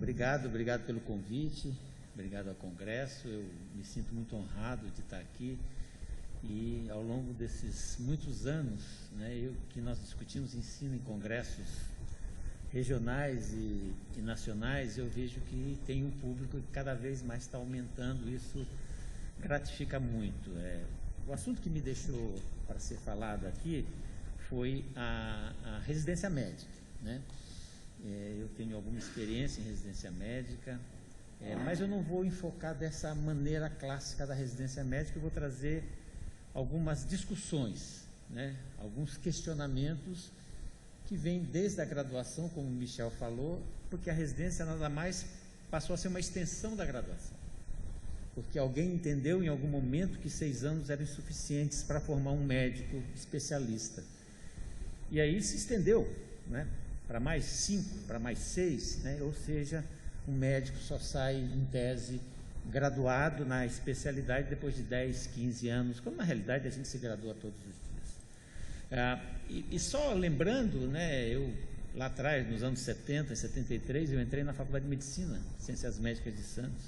Obrigado pelo convite, obrigado ao Congresso. Eu me sinto muito honrado de estar aqui e ao longo desses muitos anos, né, que nós discutimos ensino em congressos regionais e nacionais, eu vejo que tem um público que cada vez mais está aumentando, isso gratifica muito. O assunto que me deixou para ser falado aqui foi a residência médica, né? Eu tenho alguma experiência em residência médica, mas eu não vou enfocar dessa maneira clássica da residência médica, eu vou trazer algumas discussões, né? Alguns questionamentos que vêm desde a graduação, como o Michel falou, porque a residência nada mais passou a ser uma extensão da graduação. Porque alguém entendeu em algum momento que 6 anos eram insuficientes para formar um médico especialista. E aí se estendeu, né, para mais 5, para mais 6, né, ou seja, um médico só sai, em tese, graduado na especialidade depois de 10, 15 anos, quando na realidade a gente se gradua todos os dias. E só lembrando, né, eu lá atrás, nos anos 70, 73, eu entrei na Faculdade de Medicina, Ciências Médicas de Santos,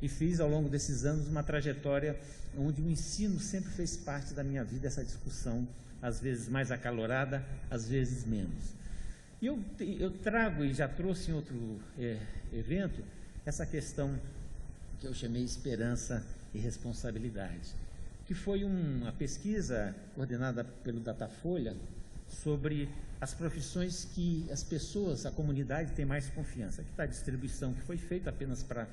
e fiz ao longo desses anos uma trajetória onde o ensino sempre fez parte da minha vida, essa discussão, às vezes mais acalorada, às vezes menos. E eu trago, e já trouxe em outro evento, essa questão que eu chamei esperança e responsabilidade, que foi uma pesquisa coordenada pelo Datafolha sobre as profissões que as pessoas, a comunidade tem mais confiança. Aqui está a distribuição que foi feita apenas para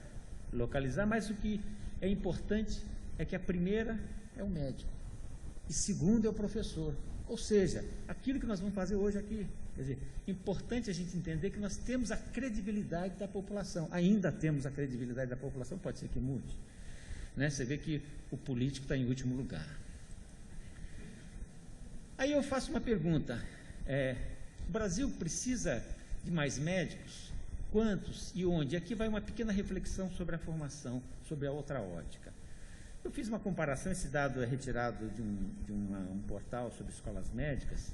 localizar, mas o que é importante é que a primeira é o médico e segundo é o professor, ou seja, aquilo que nós vamos fazer hoje aqui. Quer dizer, importante a gente entender que nós temos a credibilidade da população, ainda temos a credibilidade da população, pode ser que mude, né? Você vê que o político está em último lugar. Aí eu faço uma pergunta, o Brasil precisa de mais médicos? Quantos e onde? Aqui vai uma pequena reflexão sobre a formação, sobre a outra ótica. Eu fiz uma comparação, esse dado é retirado de um portal sobre escolas médicas,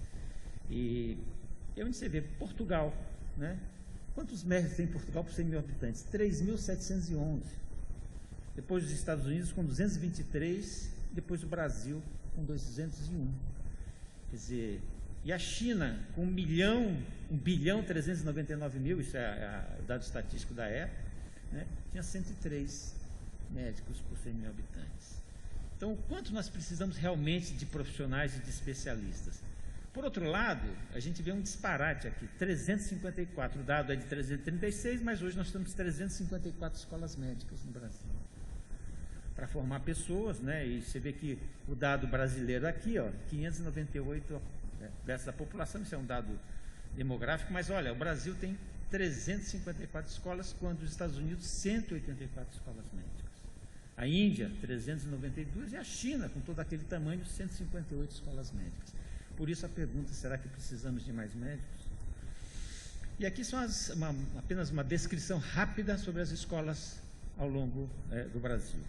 e onde você vê Portugal, né? Quantos médicos tem em Portugal por 100 mil habitantes? 3.711. Depois os Estados Unidos com 223, depois o Brasil com 201. Quer dizer, e a China com 1.399.000, isso é o dado estatístico da época, né? Tinha 103 médicos por 100 mil habitantes. Então, o quanto nós precisamos realmente de profissionais e de especialistas? Por outro lado, a gente vê um disparate aqui, 354, o dado é de 336, mas hoje nós temos 354 escolas médicas no Brasil, para formar pessoas, né? E você vê que o dado brasileiro aqui, ó, 598 dessa população, isso é um dado demográfico, mas olha, o Brasil tem 354 escolas, quando os Estados Unidos 184 escolas médicas. A Índia, 392, e a China, com todo aquele tamanho, 158 escolas médicas. Por isso a pergunta, será que precisamos de mais médicos? E aqui são apenas uma descrição rápida sobre as escolas ao longo do Brasil.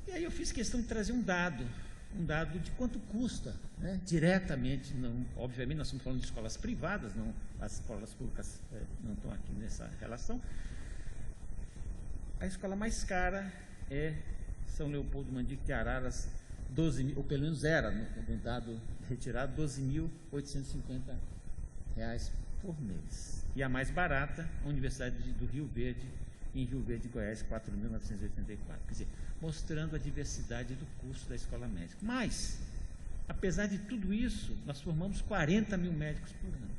E aí eu fiz questão de trazer um dado de quanto custa, né, diretamente, não, obviamente nós estamos falando de escolas privadas, não, as escolas públicas não estão aqui nessa relação. A escola mais cara é São Leopoldo Mandique de Araras, 12 mil, ou pelo menos era, no dado retirado, R$12.850 por mês. E a mais barata, a Universidade do Rio Verde, em Rio Verde, Goiás, 4.984. Quer dizer, mostrando a diversidade do custo da escola médica. Mas, apesar de tudo isso, nós formamos 40 mil médicos por ano.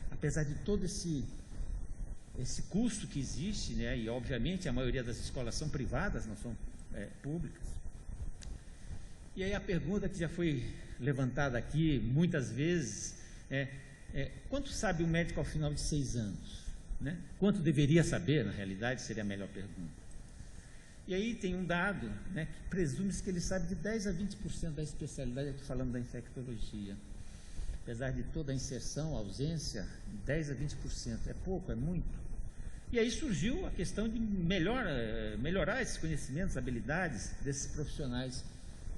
Apesar de todo esse custo que existe, né, e obviamente a maioria das escolas são privadas, não são públicas. E aí a pergunta que já foi levantada aqui muitas vezes quanto sabe o médico ao final de 6 anos? Né? Quanto deveria saber, na realidade, seria a melhor pergunta. E aí tem um dado, né, que presume-se que ele sabe de 10 a 20% da especialidade, aqui falando da infectologia. Apesar de toda a inserção, a ausência, 10 a 20%, é pouco, é muito. E aí surgiu a questão de melhorar esses conhecimentos, habilidades desses profissionais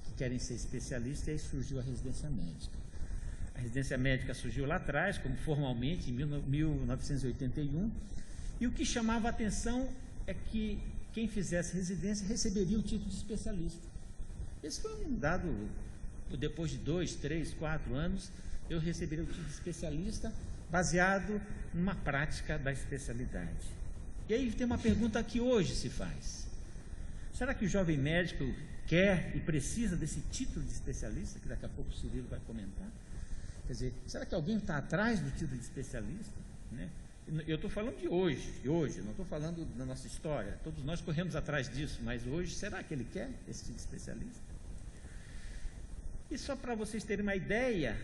que querem ser especialistas, e aí surgiu a residência médica. A residência médica surgiu lá atrás, como formalmente, em 1981, e o que chamava a atenção é que quem fizesse residência receberia o título de especialista. Esse foi um dado, depois de 2, 3, 4 anos, eu receberia o título de especialista baseado numa prática da especialidade. E aí tem uma pergunta que hoje se faz. Será que o jovem médico quer e precisa desse título de especialista, que daqui a pouco o Cirilo vai comentar? Quer dizer, será que alguém está atrás do título de especialista? Né? Eu estou falando de hoje, não estou falando da nossa história. Todos nós corremos atrás disso, mas hoje, será que ele quer esse título de especialista? E só para vocês terem uma ideia,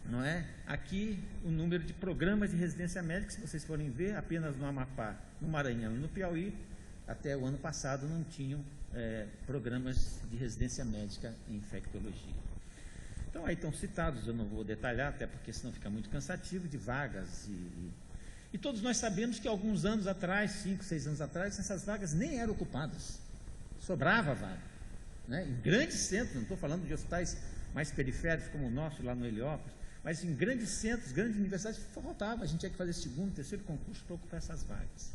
não é? Aqui o número de programas de residência médica, se vocês forem ver, apenas no Amapá, no Maranhão e no Piauí, até o ano passado não tinham programas de residência médica em infectologia. Então aí estão citados, eu não vou detalhar, até porque senão fica muito cansativo, de vagas. E todos nós sabemos que alguns anos atrás, 5, 6 anos atrás, essas vagas nem eram ocupadas. Sobrava vaga. Né? Em grandes centros, não estou falando de hospitais mais periféricos como o nosso, lá no Heliópolis, mas em grandes centros, grandes universidades, faltava. A gente tinha que fazer segundo, terceiro concurso para ocupar essas vagas.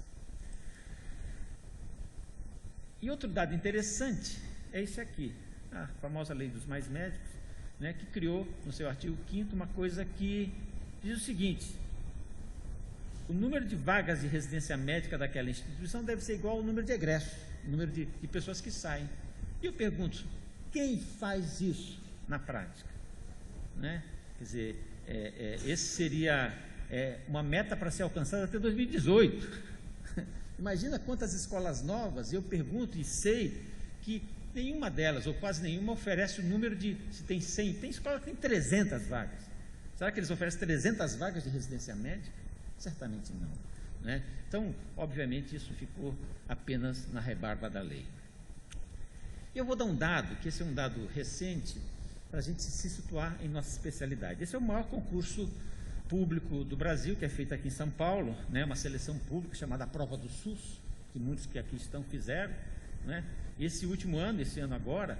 E outro dado interessante é esse aqui, a famosa lei dos mais médicos, né, que criou no seu artigo 5º uma coisa que diz o seguinte: o número de vagas de residência médica daquela instituição deve ser igual ao número de egressos, o número de pessoas que saem. E eu pergunto, quem faz isso na prática? Né? Quer dizer, esse seria uma meta para ser alcançada até 2018. Imagina quantas escolas novas, eu pergunto e sei que nenhuma delas, ou quase nenhuma, oferece o número de, se tem 100, tem escola que tem 300 vagas. Será que eles oferecem 300 vagas de residência médica? Certamente não. Né? Então, obviamente, isso ficou apenas na rebarba da lei. Eu vou dar um dado, que esse é um dado recente, para a gente se situar em nossa especialidade. Esse é o maior concurso público do Brasil, que é feito aqui em São Paulo, né, uma seleção pública chamada Prova do SUS, que muitos que aqui estão fizeram. Né? Esse último ano, esse ano agora,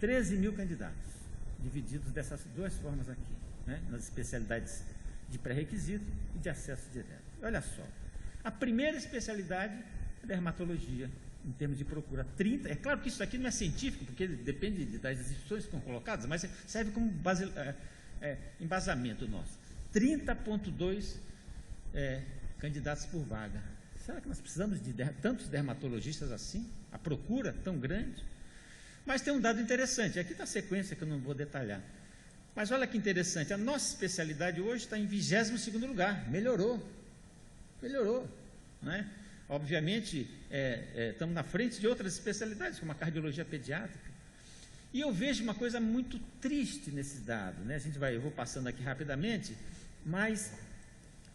13 mil candidatos, divididos dessas duas formas aqui, né, nas especialidades de pré-requisito e de acesso direto. Olha só, a primeira especialidade é dermatologia, em termos de procura, 30, é claro que isso aqui não é científico, porque depende das instituições que estão colocadas, mas serve como embasamento nosso. 30,2 candidatos por vaga. Será que nós precisamos de tantos dermatologistas assim? A procura tão grande? Mas tem um dado interessante, aqui está a sequência que eu não vou detalhar. Mas olha que interessante, a nossa especialidade hoje está em 22º lugar, melhorou, né? Obviamente, estamos na frente de outras especialidades, como a cardiologia pediátrica. E eu vejo uma coisa muito triste nesse dado, né? Eu vou passando aqui rapidamente, mas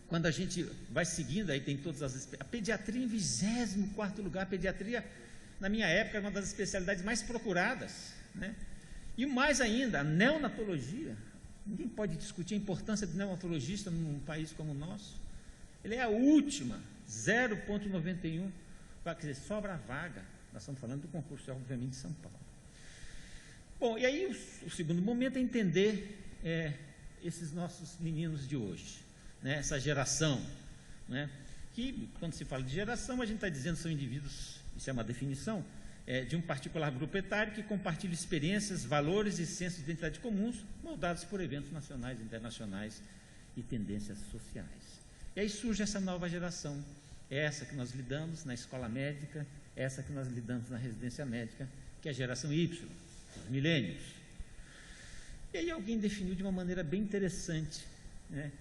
quando a gente vai seguindo, aí tem todas a pediatria em 24º lugar, a pediatria, na minha época, era uma das especialidades mais procuradas, né? E mais ainda, a neonatologia, ninguém pode discutir a importância do neonatologista num país como o nosso. Ele é a última, 0,91, quer dizer, sobra a vaga. Nós estamos falando do concurso, obviamente, de São Paulo. Bom, e aí o segundo momento é entender esses nossos meninos de hoje, né, essa geração, né, que quando se fala de geração, a gente está dizendo que são indivíduos, isso é uma definição, de um particular grupo etário que compartilha experiências, valores e senso de identidade comuns, moldados por eventos nacionais, internacionais e tendências sociais. E aí surge essa nova geração, essa que nós lidamos na escola médica, essa que nós lidamos na residência médica, que é a geração Y, os milênios. E aí alguém definiu de uma maneira bem interessante, né,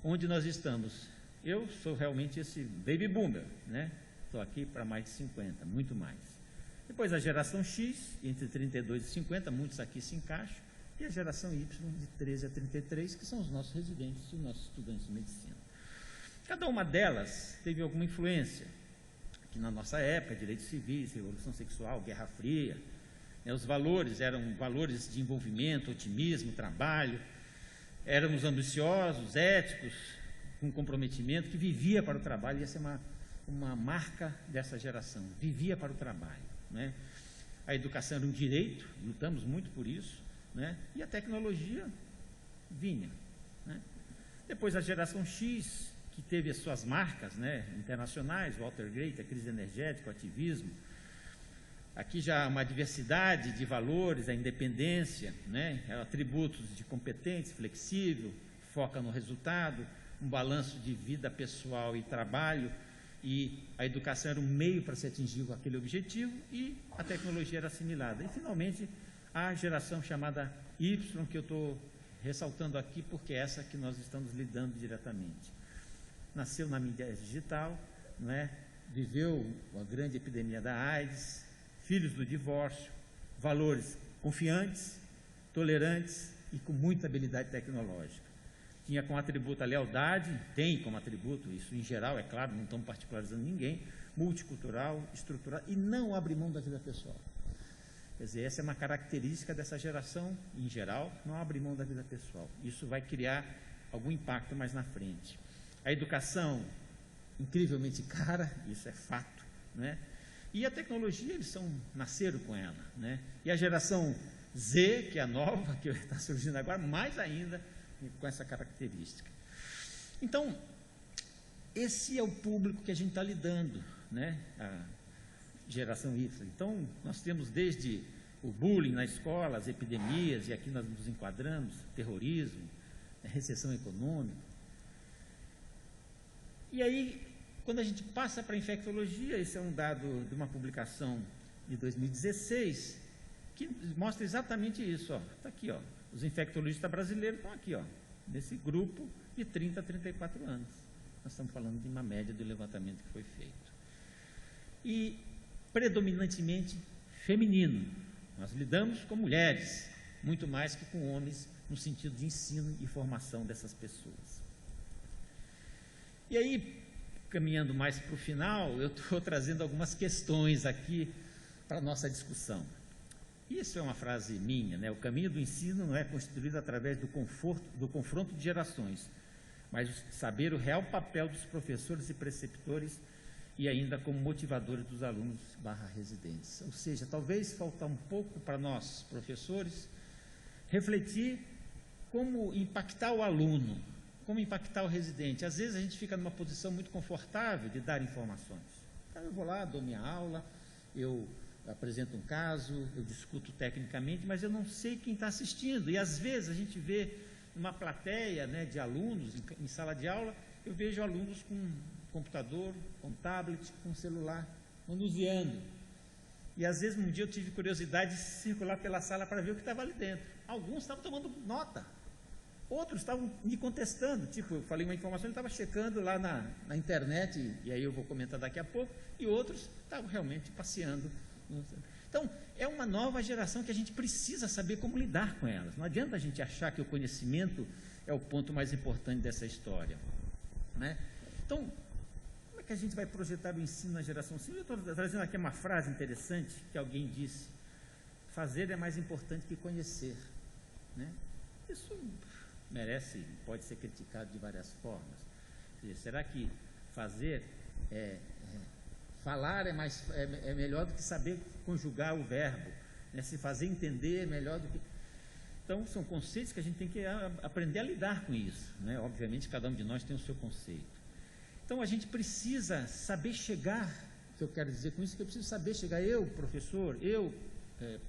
onde nós estamos. Eu sou realmente esse baby boomer, né? Estou aqui para mais de 50, muito mais. Depois a geração X, entre 32 e 50, muitos aqui se encaixam, e a geração Y, de 13 a 33, que são os nossos residentes e os nossos estudantes de medicina. Cada uma delas teve alguma influência, que na nossa época, direitos civis, revolução sexual, Guerra Fria, né, os valores eram valores de envolvimento, otimismo, trabalho, éramos ambiciosos, éticos, com comprometimento, que vivia para o trabalho, e essa é uma marca dessa geração, vivia para o trabalho. Né? A educação era um direito, lutamos muito por isso, né? E a tecnologia vinha. né? Depois a geração X, que teve as suas marcas, né, internacionais, Watergate, a crise energética, o ativismo. Aqui já uma diversidade de valores, a independência, né, atributos de competente, flexível, foca no resultado, um balanço de vida pessoal e trabalho, e a educação era um meio para se atingir aquele objetivo, e a tecnologia era assimilada. E, finalmente, a geração chamada Y, que eu estou ressaltando aqui, porque é essa que nós estamos lidando diretamente. Nasceu na mídia digital, né, viveu a grande epidemia da AIDS, filhos do divórcio, valores confiantes, tolerantes e com muita habilidade tecnológica. Tinha como atributo a lealdade, tem como atributo, isso em geral, é claro, não estamos particularizando ninguém, multicultural, estrutural, e não abre mão da vida pessoal. Quer dizer, essa é uma característica dessa geração, em geral, não abre mão da vida pessoal. Isso vai criar algum impacto mais na frente. A educação, incrivelmente cara, isso é fato, né? E a tecnologia, eles nasceram com ela, né? E a geração Z, que é a nova, que está surgindo agora, mais ainda com essa característica. Então, esse é o público que a gente está lidando, né? A geração Y. Então, nós temos desde o bullying na escola, as epidemias, e aqui nós nos enquadramos, terrorismo, recessão econômica. E aí, quando a gente passa para a infectologia, esse é um dado de uma publicação de 2016, que mostra exatamente isso, ó. Está aqui, ó. Os infectologistas brasileiros estão aqui, ó, nesse grupo de 30 a 34 anos. Nós estamos falando de uma média do levantamento que foi feito. E predominantemente feminino. Nós lidamos com mulheres, muito mais que com homens, no sentido de ensino e formação dessas pessoas. E aí, caminhando mais para o final, eu estou trazendo algumas questões aqui para a nossa discussão. Isso é uma frase minha, né? O caminho do ensino não é construído através do confronto de gerações, mas saber o real papel dos professores e preceptores e ainda como motivadores dos alunos /residentes. Ou seja, talvez faltar um pouco para nós, professores, refletir como impactar o aluno, como impactar o residente. Às vezes a gente fica numa posição muito confortável de dar informações. Então, eu vou lá, dou minha aula, eu apresento um caso, eu discuto tecnicamente, mas eu não sei quem está assistindo. E às vezes a gente vê uma plateia, né, de alunos em sala de aula, eu vejo alunos com computador, com tablet, com celular, manuseando. E às vezes um dia eu tive curiosidade de circular pela sala para ver o que estava ali dentro. Alguns estavam tomando nota, outros estavam me contestando, tipo, eu falei uma informação, ele estava checando lá na internet, e aí eu vou comentar daqui a pouco, e outros estavam realmente passeando. Então, é uma nova geração que a gente precisa saber como lidar com elas. Não adianta a gente achar que o conhecimento é o ponto mais importante dessa história, né? Então, como é que a gente vai projetar o ensino na geração 5? Eu estou trazendo aqui uma frase interessante que alguém disse: fazer é mais importante que conhecer, né? Isso merece, pode ser criticado de várias formas. Será que fazer falar é melhor do que saber conjugar o verbo, né? Se fazer entender é melhor do que... Então, são conceitos que a gente tem que aprender a lidar com isso, né? Obviamente, cada um de nós tem o seu conceito. Então, a gente precisa saber chegar, o que eu quero dizer com isso, que eu preciso saber chegar, eu, professor, eu,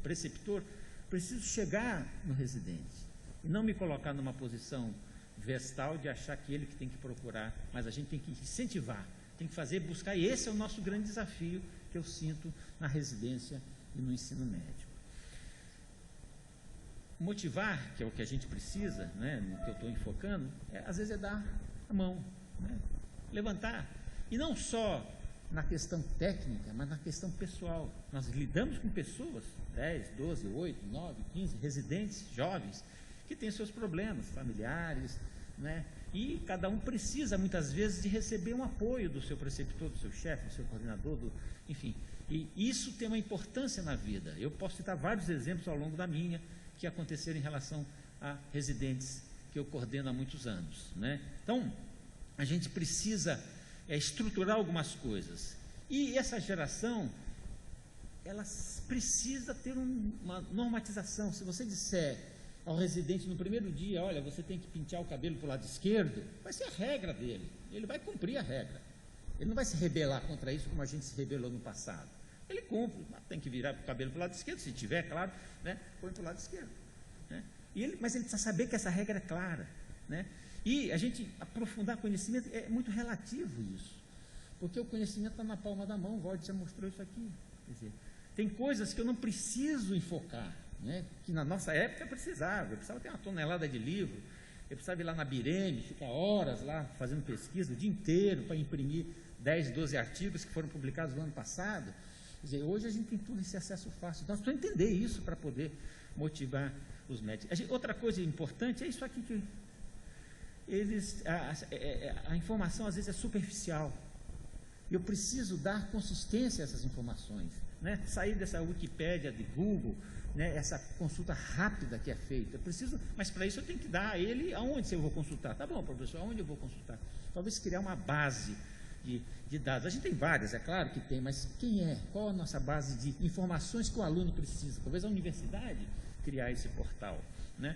preceptor, preciso chegar no residente, e não me colocar numa posição vestal de achar que ele que tem que procurar, mas a gente tem que incentivar, tem que fazer, buscar, e esse é o nosso grande desafio que eu sinto na residência e no ensino médio. Motivar, que é o que a gente precisa, né, no que eu estou enfocando, às vezes é dar a mão, né, levantar, e não só na questão técnica, mas na questão pessoal. Nós lidamos com pessoas, 10, 12, 8, 9, 15, residentes, jovens, que têm seus problemas familiares, né? E cada um precisa, muitas vezes, de receber um apoio do seu preceptor, do seu chefe, do seu coordenador, enfim. E isso tem uma importância na vida. Eu posso citar vários exemplos ao longo da minha, que aconteceram em relação a residentes que eu coordeno há muitos anos, né? Então, a gente precisa estruturar algumas coisas. E essa geração, ela precisa ter uma normatização. Se você disser, ao residente no primeiro dia, olha, você tem que pentear o cabelo para o lado esquerdo, vai ser a regra dele, ele vai cumprir a regra. Ele não vai se rebelar contra isso como a gente se rebelou no passado. Ele cumpre, tem que virar o cabelo para o lado esquerdo, se tiver, claro, né, põe para o lado esquerdo. Né? Mas ele precisa saber que essa regra é clara. Né? E a gente aprofundar conhecimento é muito relativo isso, porque o conhecimento está na palma da mão, o Wald já mostrou isso aqui. Quer dizer, tem coisas que eu não preciso enfocar, né, que na nossa época eu precisava ter uma tonelada de livro, eu precisava ir lá na Bireme, ficar horas lá fazendo pesquisa o dia inteiro para imprimir 10, 12 artigos que foram publicados no ano passado. Quer dizer, hoje a gente tem tudo esse acesso fácil, nós precisamos entender isso para poder motivar os médicos. Outra coisa importante é isso aqui que a informação às vezes é superficial, eu preciso dar consistência a essas informações, né? Sair dessa Wikipédia de Google, né? Essa consulta rápida que é feita, eu preciso, mas para isso eu tenho que dar a ele aonde eu vou consultar. Tá bom, professor, aonde eu vou consultar? Talvez criar uma base de dados. A gente tem várias, é claro que tem, mas qual a nossa base de informações que o aluno precisa? Talvez a universidade criar esse portal, né?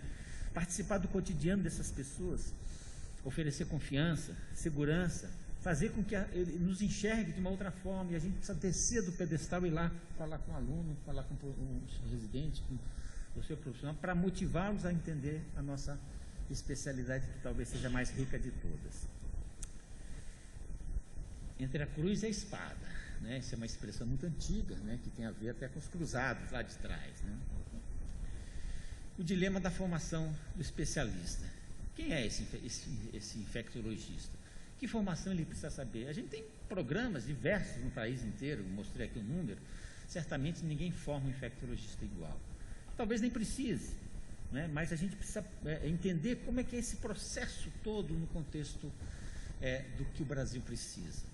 Participar do cotidiano dessas pessoas, oferecer confiança, segurança, fazer com que ele nos enxergue de uma outra forma, e a gente precisa descer do pedestal e ir lá falar com o aluno, falar com o residente, com o seu profissional, para motivá-los a entender a nossa especialidade, que talvez seja a mais rica de todas. Entre a cruz e a espada, né? Essa é uma expressão muito antiga, né? Que tem a ver até com os cruzados lá de trás, né? O dilema da formação do especialista. Quem é esse infectologista? Que formação ele precisa saber? A gente tem programas diversos no país inteiro, mostrei aqui o número, certamente ninguém forma um infectologista igual. Talvez nem precise, né? Mas a gente precisa entender como é que é esse processo todo no contexto do que o Brasil precisa.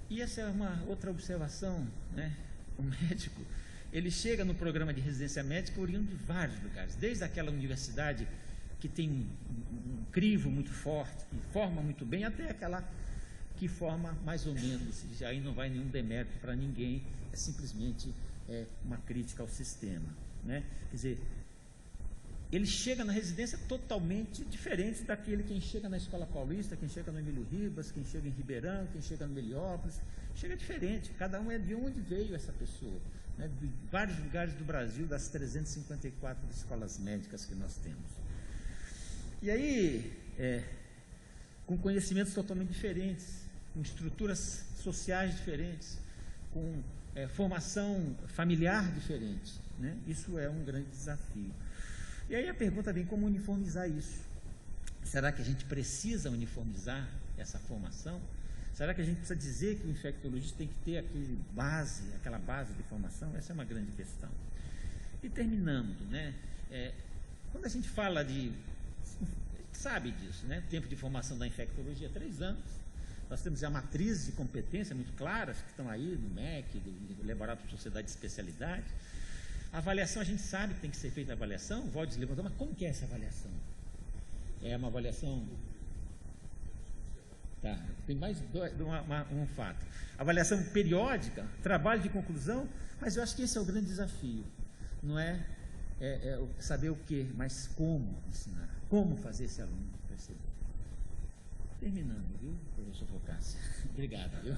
E essa é uma outra observação, né? O médico, ele chega no programa de residência médica oriundo de vários lugares, desde aquela universidade que tem um crivo muito forte, que forma muito bem, até aquela que forma mais ou menos, e aí não vai nenhum demérito para ninguém, é simplesmente uma crítica ao sistema, né? Quer dizer, ele chega na residência totalmente diferente daquele quem chega na Escola Paulista, quem chega no Emílio Ribas, quem chega em Ribeirão, quem chega no Meliópolis, chega diferente, cada um é de onde veio essa pessoa, né? De vários lugares do Brasil, das 354 escolas médicas que nós temos. E aí, com conhecimentos totalmente diferentes, com estruturas sociais diferentes, com formação familiar diferente, né? Isso é um grande desafio. E aí a pergunta vem, como uniformizar isso? Será que a gente precisa uniformizar essa formação? Será que a gente precisa dizer que o infectologista tem que ter aquela base de formação? Essa é uma grande questão. E terminando, né? Quando a gente fala a gente sabe disso, né? Tempo de formação da infectologia, 3 anos. Nós temos já matrizes de competência muito claras, que estão aí no MEC, do Laboratório de Sociedade de Especialidade. A avaliação, a gente sabe que tem que ser feita a avaliação, o Wald levantou, mas como que é essa avaliação? É uma avaliação... Tá, tem mais um fato. Avaliação periódica, trabalho de conclusão, mas eu acho que esse é o grande desafio. Não é saber o que, mas como ensinar, como fazer esse aluno perceber. Terminando, viu, professor Focassi? Obrigado, viu?